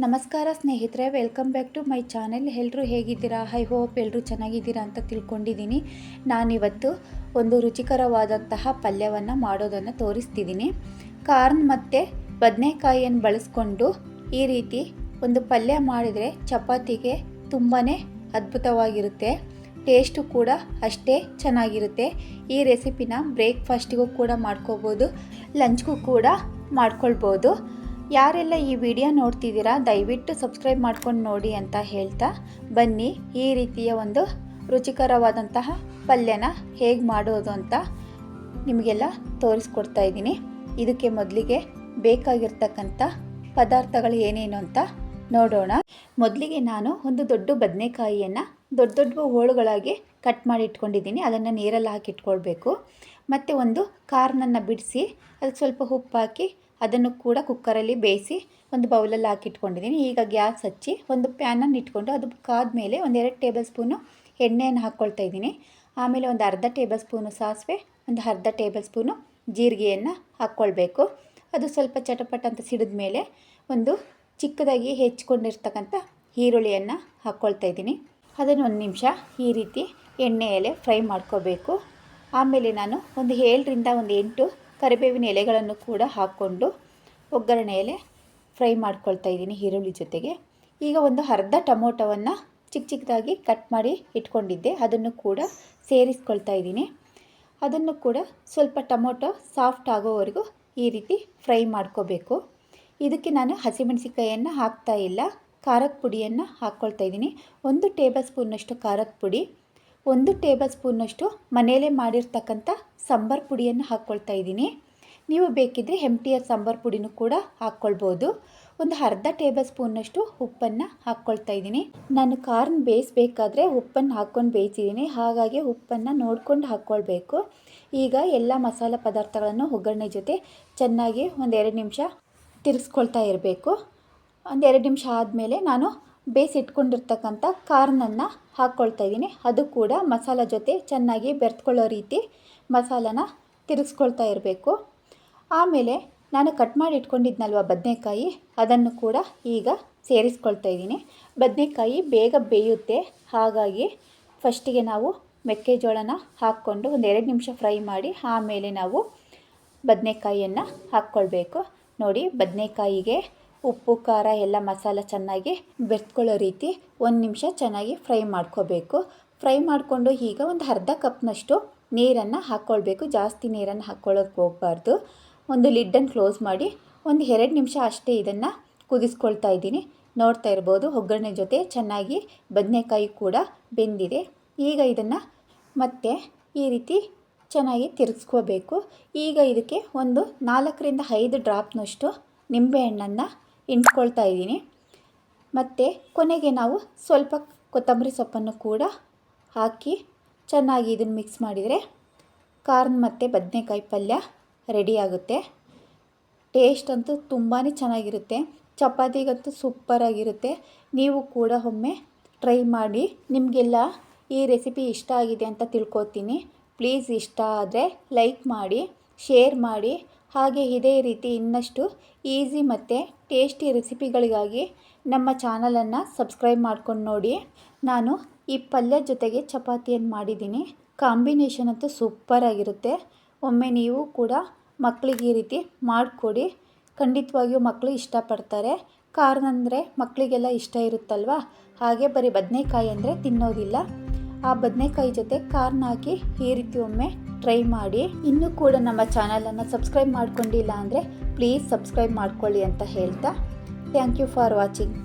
ನಮಸ್ಕಾರ ಸ್ನೇಹಿತರೆ, welcome back to my channel. ಎಲ್ಲರೂ ಹೇಗಿದ್ದೀರಾ? ಐ ಹೋಪ್ ಎಲ್ಲರೂ ಚೆನ್ನಾಗಿದ್ದೀರಾ ಅಂತ ತಿಳ್ಕೊಂಡಿದ್ದೀನಿ. ನಾನಿವತ್ತು ಒಂದು ರುಚಿಕರವಾದಂತಹ ಪಲ್ಯವನ್ನು ಮಾಡೋದನ್ನು ತೋರಿಸ್ತಿದ್ದೀನಿ. ಕಾರ್ನ್ ಮತ್ತು ಬದನೆಕಾಯಿಯನ್ನು ಬಳಸ್ಕೊಂಡು ಈ ರೀತಿ ಒಂದು ಪಲ್ಯ ಮಾಡಿದರೆ ಚಪಾತಿಗೆ ತುಂಬಾ ಅದ್ಭುತವಾಗಿರುತ್ತೆ. ಟೇಸ್ಟು ಕೂಡ ಅಷ್ಟೇ ಚೆನ್ನಾಗಿರುತ್ತೆ. ಈ ರೆಸಿಪಿನ ಬ್ರೇಕ್ಫಾಸ್ಟಿಗೂ ಕೂಡ ಮಾಡ್ಕೋಬೋದು, ಲಂಚ್ಗೂ ಕೂಡ ಮಾಡ್ಕೊಳ್ಬೋದು. ಯಾರೆಲ್ಲ ಈ ವಿಡಿಯೋ ನೋಡ್ತಿದ್ದೀರಾ ದಯವಿಟ್ಟು ಸಬ್ಸ್ಕ್ರೈಬ್ ಮಾಡ್ಕೊಂಡು ನೋಡಿ ಅಂತ ಹೇಳ್ತಾ, ಬನ್ನಿ ಈ ರೀತಿಯ ಒಂದು ರುಚಿಕರವಾದಂತಹ ಪಲ್ಯನ ಹೇಗೆ ಮಾಡೋದು ಅಂತ ನಿಮಗೆಲ್ಲ ತೋರಿಸ್ಕೊಡ್ತಾ ಇದ್ದೀನಿ. ಇದಕ್ಕೆ ಮೊದಲಿಗೆ ಬೇಕಾಗಿರ್ತಕ್ಕಂಥ ಪದಾರ್ಥಗಳು ಏನೇನು ಅಂತ ನೋಡೋಣ. ಮೊದಲಿಗೆ ನಾನು ಒಂದು ದೊಡ್ಡ ಬದನೆಕಾಯಿಯನ್ನು ದೊಡ್ಡ ಹೋಳುಗಳಾಗಿ ಕಟ್ ಮಾಡಿ ಇಟ್ಕೊಂಡಿದ್ದೀನಿ. ಅದನ್ನು ನೀರಲ್ಲಿ ಹಾಕಿ ಇಟ್ಕೊಳ್ಬೇಕು. ಮತ್ತು ಒಂದು ಕಾರ್ನನ್ನು ಬಿಡಿಸಿ ಅದಕ್ಕೆ ಸ್ವಲ್ಪ ಉಪ್ಪು ಹಾಕಿ ಅದನ್ನು ಕೂಡ ಕುಕ್ಕರಲ್ಲಿ ಬೇಯಿಸಿ ಒಂದು ಬೌಲಲ್ಲಿ ಹಾಕಿಟ್ಕೊಂಡಿದ್ದೀನಿ. ಈಗ ಗ್ಯಾಸ್ ಹಚ್ಚಿ ಒಂದು ಪ್ಯಾನನ್ನು ಇಟ್ಕೊಂಡು ಅದು ಕಾದ ಮೇಲೆ 1-2 ಟೇಬಲ್ ಸ್ಪೂನು ಎಣ್ಣೆಯನ್ನು ಹಾಕ್ಕೊಳ್ತಾ ಇದ್ದೀನಿ. ಆಮೇಲೆ ಒಂದು ಅರ್ಧ ಟೇಬಲ್ ಸ್ಪೂನು ಸಾಸಿವೆ, ಒಂದು ಅರ್ಧ ಟೇಬಲ್ ಸ್ಪೂನು ಜೀರಿಗೆಯನ್ನು ಹಾಕ್ಕೊಳ್ಬೇಕು. ಅದು ಸ್ವಲ್ಪ ಚಟಪಟ ಅಂತ ಸಿಡಿದ ಮೇಲೆ ಒಂದು ಚಿಕ್ಕದಾಗಿ ಹೆಚ್ಚಿಕೊಂಡಿರ್ತಕ್ಕಂಥ ಈರುಳ್ಳಿಯನ್ನು ಹಾಕ್ಕೊಳ್ತಾ ಇದ್ದೀನಿ. ಅದನ್ನು 1 ನಿಮಿಷ ಈ ರೀತಿ ಎಣ್ಣೆಯಲ್ಲೇ ಫ್ರೈ ಮಾಡ್ಕೋಬೇಕು. ಆಮೇಲೆ ನಾನು ಒಂದು 7ರಿಂದ 8 ಕರಿಬೇವಿನ ಎಲೆಗಳನ್ನು ಕೂಡ ಹಾಕ್ಕೊಂಡು ಒಗ್ಗರಣೆಯಲ್ಲೇ ಫ್ರೈ ಮಾಡ್ಕೊಳ್ತಾ ಇದ್ದೀನಿ ಈರುಳ್ಳಿ ಜೊತೆಗೆ. ಈಗ ಒಂದು ಅರ್ಧ ಟೊಮೊಟೊವನ್ನು ಚಿಕ್ಕದಾಗಿ ಕಟ್ ಮಾಡಿ ಇಟ್ಕೊಂಡಿದ್ದೆ, ಅದನ್ನು ಕೂಡ ಸೇರಿಸ್ಕೊಳ್ತಾ ಇದ್ದೀನಿ. ಅದನ್ನು ಕೂಡ ಸ್ವಲ್ಪ ಟೊಮೊಟೊ ಸಾಫ್ಟ್ ಆಗೋವರೆಗೂ ಈ ರೀತಿ ಫ್ರೈ ಮಾಡ್ಕೋಬೇಕು. ಇದಕ್ಕೆ ನಾನು ಹಸಿಮೆಣಸಿಕಾಯಿಯನ್ನು ಹಾಕ್ತಾ ಇಲ್ಲ, ಖಾರದ ಪುಡಿಯನ್ನು ಹಾಕ್ಕೊಳ್ತಾ ಇದ್ದೀನಿ. 1 ಟೇಬಲ್ ಸ್ಪೂನ್ನಷ್ಟು ಖಾರದ ಪುಡಿ, 1 ಟೇಬಲ್ ಸ್ಪೂನ್ನಷ್ಟು ಮನೆಯಲ್ಲೇ ಮಾಡಿರ್ತಕ್ಕಂಥ ಸಾಂಬಾರು ಪುಡಿಯನ್ನು ಹಾಕ್ಕೊಳ್ತಾ ಇದ್ದೀನಿ. ನೀವು ಬೇಕಿದ್ದರೆ MTR ಸಾಂಬಾರು ಪುಡಿನೂ ಕೂಡ ಹಾಕ್ಕೊಳ್ಬೋದು. ಒಂದು ಅರ್ಧ ಟೇಬಲ್ ಸ್ಪೂನ್ನಷ್ಟು ಉಪ್ಪನ್ನು ಹಾಕ್ಕೊಳ್ತಾ ಇದ್ದೀನಿ. ನಾನು ಕಾರ್ನ್ ಬೇಯಿಸಬೇಕಾದ್ರೆ ಉಪ್ಪನ್ನು ಹಾಕ್ಕೊಂಡು ಬೇಯಿಸಿದ್ದೀನಿ, ಹಾಗಾಗಿ ಉಪ್ಪನ್ನು ನೋಡ್ಕೊಂಡು ಹಾಕ್ಕೊಳ್ಬೇಕು. ಈಗ ಎಲ್ಲ ಮಸಾಲೆ ಪದಾರ್ಥಗಳನ್ನು ಒಗ್ಗರಣೆ ಜೊತೆ ಚೆನ್ನಾಗಿ 1-2 ನಿಮಿಷ ತಿರ್ಗಿಸ್ಕೊಳ್ತಾ ಇರಬೇಕು. 1-2 ನಿಮಿಷ ಆದಮೇಲೆ ನಾನು ಬೇಯಿಸಿಟ್ಕೊಂಡಿರ್ತಕ್ಕಂಥ ಕಾರ್ನನ್ನು ಹಾಕ್ಕೊಳ್ತಾ ಇದ್ದೀನಿ. ಅದು ಕೂಡ ಮಸಾಲ ಜೊತೆ ಚೆನ್ನಾಗಿ ಬೆರೆತ್ಕೊಳ್ಳೋ ರೀತಿ ಮಸಾಲನ ತಿರುಗಿಸ್ಕೊಳ್ತಾ ಇರಬೇಕು. ಆಮೇಲೆ ನಾನು ಕಟ್ ಮಾಡಿ ಇಟ್ಕೊಂಡಿದ್ನಲ್ವ ಬದನೆಕಾಯಿ, ಅದನ್ನು ಕೂಡ ಈಗ ಸೇರಿಸ್ಕೊಳ್ತಾ ಇದ್ದೀನಿ. ಬದನೆಕಾಯಿ ಬೇಗ ಬೇಯುತ್ತೆ, ಹಾಗಾಗಿ ಫಸ್ಟಿಗೆ ನಾವು ಮೆಕ್ಕೆಜೋಳನ ಹಾಕ್ಕೊಂಡು 1-2 ನಿಮಿಷ ಫ್ರೈ ಮಾಡಿ ಆಮೇಲೆ ನಾವು ಬದನೆಕಾಯಿಯನ್ನು ಹಾಕ್ಕೊಳ್ಬೇಕು. ನೋಡಿ, ಬದನೆಕಾಯಿಗೆ ಉಪ್ಪು ಖಾರ ಎಲ್ಲ ಮಸಾಲ ಚೆನ್ನಾಗಿ ಬೆರೆತ್ಕೊಳ್ಳೋ ರೀತಿ 1 ನಿಮಿಷ ಚೆನ್ನಾಗಿ ಫ್ರೈ ಮಾಡ್ಕೋಬೇಕು. ಫ್ರೈ ಮಾಡಿಕೊಂಡು ಈಗ ಒಂದು ಅರ್ಧ ಕಪ್ನಷ್ಟು ನೀರನ್ನು ಹಾಕ್ಕೊಳ್ಬೇಕು. ಜಾಸ್ತಿ ನೀರನ್ನು ಹಾಕ್ಕೊಳ್ಳೋಕೆ ಹೋಗಬಾರ್ದು. ಒಂದು ಲಿಡ್ಡನ್ನು ಕ್ಲೋಸ್ ಮಾಡಿ 1-2 ನಿಮಿಷ ಅಷ್ಟೇ ಇದನ್ನು ಕುದಿಸ್ಕೊಳ್ತಾ ಇದ್ದೀನಿ. ನೋಡ್ತಾ ಇರ್ಬೋದು, ಒಗ್ಗರಣೆ ಜೊತೆ ಚೆನ್ನಾಗಿ ಬದನೆಕಾಯಿ ಕೂಡ ಬೆಂದಿದೆ. ಈಗ ಇದನ್ನು ಮತ್ತೆ ಈ ರೀತಿ ಚೆನ್ನಾಗಿ ತಿರುಗಿಸ್ಕೋಬೇಕು. ಈಗ ಇದಕ್ಕೆ ಒಂದು 4ರಿಂದ 5 ಡ್ರಾಪ್ನಷ್ಟು ನಿಂಬೆಹಣ್ಣನ್ನು ಹಿಂಡ್ಕೊಳ್ತಾ ಇದ್ದೀನಿ. ಮತ್ತು ಕೊನೆಗೆ ನಾವು ಸ್ವಲ್ಪ ಕೊತ್ತಂಬರಿ ಸೊಪ್ಪನ್ನು ಕೂಡ ಹಾಕಿ ಚೆನ್ನಾಗಿ ಇದನ್ನು ಮಿಕ್ಸ್ ಮಾಡಿದರೆ ಕಾರ್ನ್ ಮತ್ತು ಬದನೆಕಾಯಿ ಪಲ್ಯ ರೆಡಿಯಾಗುತ್ತೆ. ಟೇಸ್ಟ್ ಅಂತೂ ತುಂಬಾ ಚೆನ್ನಾಗಿರುತ್ತೆ. ಚಪಾತಿಗಂತೂ ಸೂಪರಾಗಿರುತ್ತೆ. ನೀವು ಕೂಡ ಒಮ್ಮೆ ಟ್ರೈ ಮಾಡಿ. ನಿಮಗೆಲ್ಲ ಈ ರೆಸಿಪಿ ಇಷ್ಟ ಆಗಿದೆ ಅಂತ ತಿಳ್ಕೊತೀನಿ. ಪ್ಲೀಸ್ ಇಷ್ಟ ಆದರೆ ಲೈಕ್ ಮಾಡಿ, ಶೇರ್ ಮಾಡಿ. ಹಾಗೆ ಇದೇ ರೀತಿ ಇನ್ನಷ್ಟು ಈಸಿ ಮತ್ತು ಟೇಸ್ಟಿ ರೆಸಿಪಿಗಳಿಗಾಗಿ ನಮ್ಮ ಚಾನಲನ್ನು ಸಬ್ಸ್ಕ್ರೈಬ್ ಮಾಡ್ಕೊಂಡು ನೋಡಿ. ನಾನು ಈ ಪಲ್ಯ ಜೊತೆಗೆ ಚಪಾತಿಯನ್ನು ಮಾಡಿದ್ದೀನಿ. ಕಾಂಬಿನೇಷನ್ ಅಂತೂ ಸೂಪರಾಗಿರುತ್ತೆ. ಒಮ್ಮೆ ನೀವು ಕೂಡ ಮಕ್ಕಳಿಗೆ ಈ ರೀತಿ ಮಾಡಿಕೊಡಿ. ಖಂಡಿತವಾಗಿಯೂ ಮಕ್ಕಳು ಇಷ್ಟಪಡ್ತಾರೆ. ಕಾರ್ನ್ ಅಂದರೆ ಮಕ್ಕಳಿಗೆಲ್ಲ ಇಷ್ಟ ಇರುತ್ತಲ್ವ, ಹಾಗೆ ಬರೀ ಬದನೆಕಾಯಿ ಅಂದರೆ ತಿನ್ನೋದಿಲ್ಲ. ಆ ಬದನೆಕಾಯಿ ಜೊತೆ ಕಾರ್ನ್ ಹಾಕಿ ಈ ರೀತಿ ಒಮ್ಮೆ ಟ್ರೈ ಮಾಡಿ. ಇನ್ನೂ ಕೂಡ ನಮ್ಮ ಚಾನಲನ್ನು ಸಬ್ಸ್ಕ್ರೈಬ್ ಮಾಡ್ಕೊಂಡಿಲ್ಲ ಅಂದರೆ ಪ್ಲೀಸ್ ಸಬ್ಸ್ಕ್ರೈಬ್ ಮಾಡ್ಕೊಳ್ಳಿ ಅಂತ ಹೇಳ್ತಾ, ಥ್ಯಾಂಕ್ ಯು ಫಾರ್ ವಾಚಿಂಗ್.